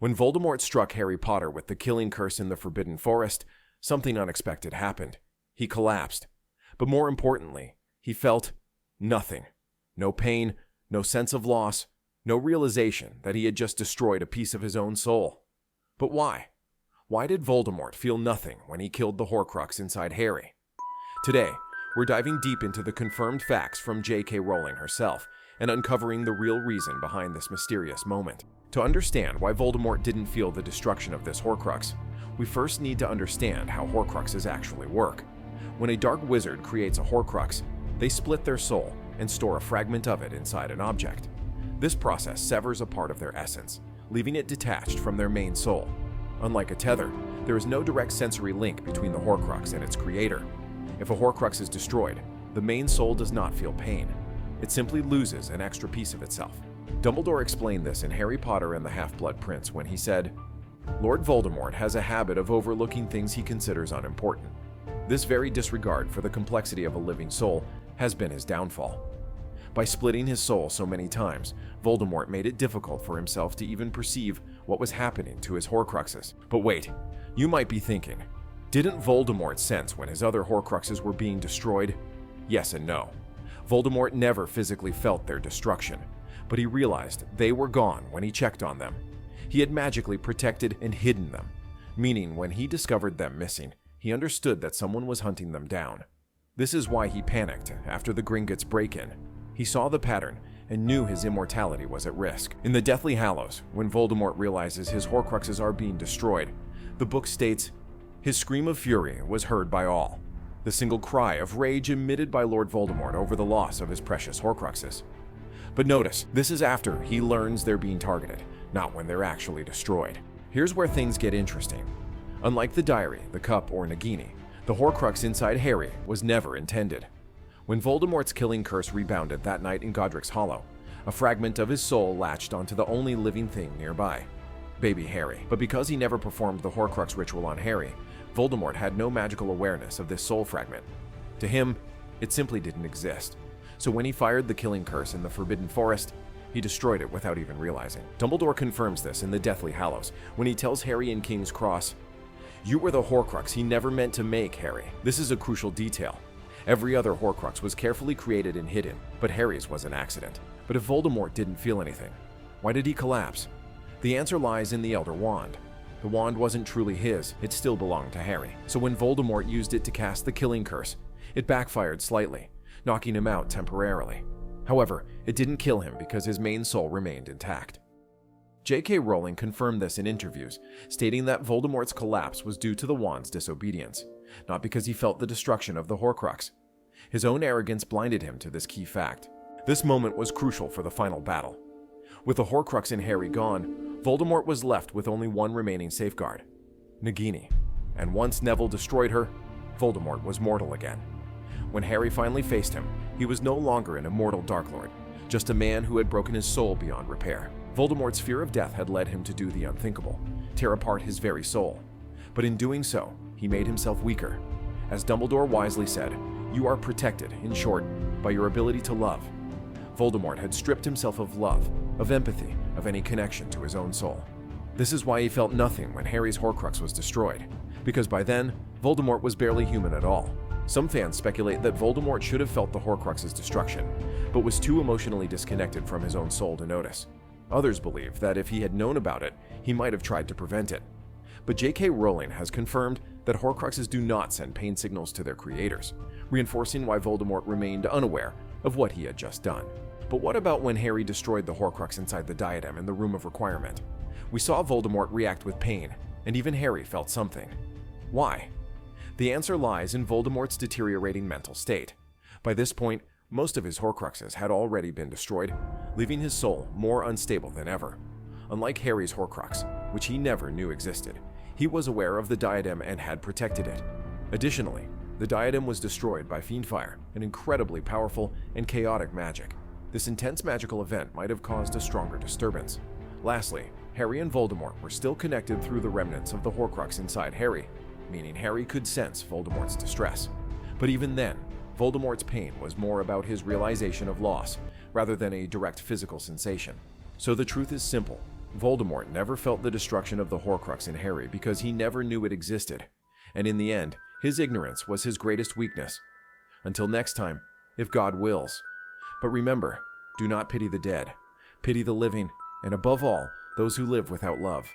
When Voldemort struck Harry Potter with the killing curse in the Forbidden Forest, something unexpected happened. He collapsed. But more importantly, he felt nothing. No pain, no sense of loss, no realization that he had just destroyed a piece of his own soul. But why? Why did Voldemort feel nothing when he killed the Horcrux inside Harry? Today, we're diving deep into the confirmed facts from J.K. Rowling herself and uncovering the real reason behind this mysterious moment. To understand why Voldemort didn't feel the destruction of this Horcrux, we first need to understand how Horcruxes actually work. When a dark wizard creates a Horcrux, they split their soul and store a fragment of it inside an object. This process severs a part of their essence, leaving it detached from their main soul. Unlike a tether, there is no direct sensory link between the Horcrux and its creator. If a Horcrux is destroyed, the main soul does not feel pain. It simply loses an extra piece of itself. Dumbledore explained this in Harry Potter and the Half-Blood Prince when he said, "Lord Voldemort has a habit of overlooking things he considers unimportant. This very disregard for the complexity of a living soul has been his downfall." By splitting his soul so many times, Voldemort made it difficult for himself to even perceive what was happening to his Horcruxes. But wait, you might be thinking, didn't Voldemort sense when his other Horcruxes were being destroyed? Yes and no. Voldemort never physically felt their destruction, but he realized they were gone when he checked on them. He had magically protected and hidden them, meaning when he discovered them missing, he understood that someone was hunting them down. This is why he panicked after the Gringotts break-in. He saw the pattern and knew his immortality was at risk. In the Deathly Hallows, when Voldemort realizes his Horcruxes are being destroyed, the book states, "His scream of fury was heard by all, the single cry of rage emitted by Lord Voldemort over the loss of his precious Horcruxes." But notice, this is after he learns they're being targeted, not when they're actually destroyed. Here's where things get interesting. Unlike the diary, the cup, or Nagini, the Horcrux inside Harry was never intended. When Voldemort's killing curse rebounded that night in Godric's Hollow, a fragment of his soul latched onto the only living thing nearby, baby Harry. But because he never performed the Horcrux ritual on Harry, Voldemort had no magical awareness of this soul fragment. To him, it simply didn't exist. So when he fired the killing curse in the Forbidden Forest, he destroyed it without even realizing. Dumbledore confirms this in the Deathly Hallows when he tells Harry in King's Cross, "You were the Horcrux he never meant to make, Harry." This is a crucial detail. Every other Horcrux was carefully created and hidden, but Harry's was an accident. But if Voldemort didn't feel anything, why did he collapse? The answer lies in the Elder Wand. The wand wasn't truly his, it still belonged to Harry. So when Voldemort used it to cast the killing curse, it backfired slightly, knocking him out temporarily. However, it didn't kill him because his main soul remained intact. J.K. Rowling confirmed this in interviews, stating that Voldemort's collapse was due to the wand's disobedience, not because he felt the destruction of the Horcrux. His own arrogance blinded him to this key fact. This moment was crucial for the final battle. With the Horcrux in Harry gone, Voldemort was left with only one remaining safeguard, Nagini. And once Neville destroyed her, Voldemort was mortal again. When Harry finally faced him, he was no longer an immortal Dark Lord, just a man who had broken his soul beyond repair. Voldemort's fear of death had led him to do the unthinkable, tear apart his very soul. But in doing so, he made himself weaker. As Dumbledore wisely said, "You are protected, in short, by your ability to love." Voldemort had stripped himself of love, of empathy, of any connection to his own soul. This is why he felt nothing when Harry's Horcrux was destroyed, because by then, Voldemort was barely human at all. Some fans speculate that Voldemort should have felt the Horcrux's destruction, but was too emotionally disconnected from his own soul to notice. Others believe that if he had known about it, he might have tried to prevent it. But J.K. Rowling has confirmed that Horcruxes do not send pain signals to their creators, reinforcing why Voldemort remained unaware of what he had just done. But what about when Harry destroyed the Horcrux inside the diadem in the Room of Requirement? We saw Voldemort react with pain, and even Harry felt something. Why? The answer lies in Voldemort's deteriorating mental state. By this point, most of his Horcruxes had already been destroyed, leaving his soul more unstable than ever. Unlike Harry's Horcrux, which he never knew existed, he was aware of the diadem and had protected it. Additionally, the diadem was destroyed by Fiendfire, an incredibly powerful and chaotic magic. This intense magical event might have caused a stronger disturbance. Lastly, Harry and Voldemort were still connected through the remnants of the Horcrux inside Harry, meaning Harry could sense Voldemort's distress. But even then, Voldemort's pain was more about his realization of loss, rather than a direct physical sensation. So the truth is simple. Voldemort never felt the destruction of the Horcrux in Harry because he never knew it existed, and in the end, his ignorance was his greatest weakness. Until next time, if God wills. But remember, do not pity the dead. Pity the living, and above all, those who live without love.